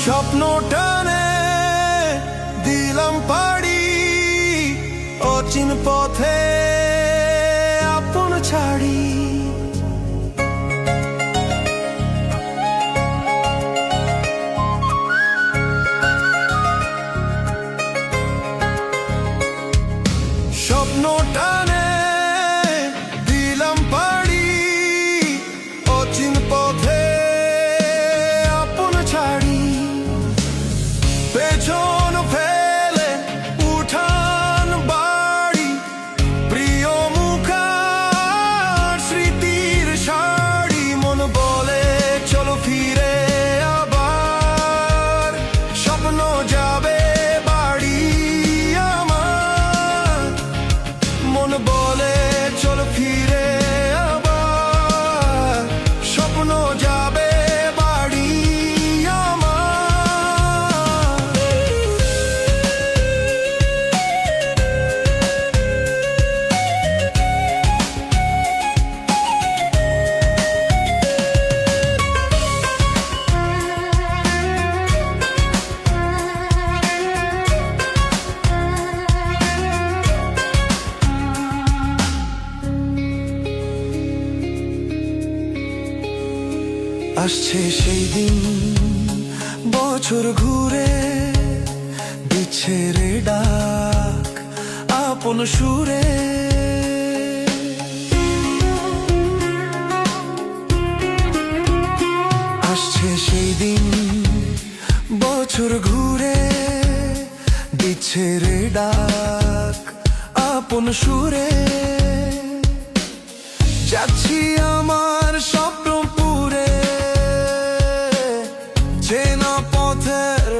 স্বপ্ন টানে দিলাম পাড়ি, অচিন পথে আপন ছাড়ি। স্বপ্ন টানে দিলাম পাড়ি, অচিন পথে আপন ছাড়ি। পেছন ফেলে উঠান বাড়ি, প্রিয় মুখার স্মৃতির শাড়ি। মন বলে চলো ফিরে আবার, স্বপ্ন যাবে বাড়ি আমার। মন বলে চলো ফিরে আবার, স্বপ্ন যাবে বাড়ি আমার। আসছে সেই দিন, বছর ঘুরে দিচ্ছে রে ডাক আপন সুরে। আসছে সেই দিন, বছর ঘুরে দিচ্ছে রে ডাক আপন সুরে। যাচ্ছি আমার স্বপ্ন পুরে, চেনা পথের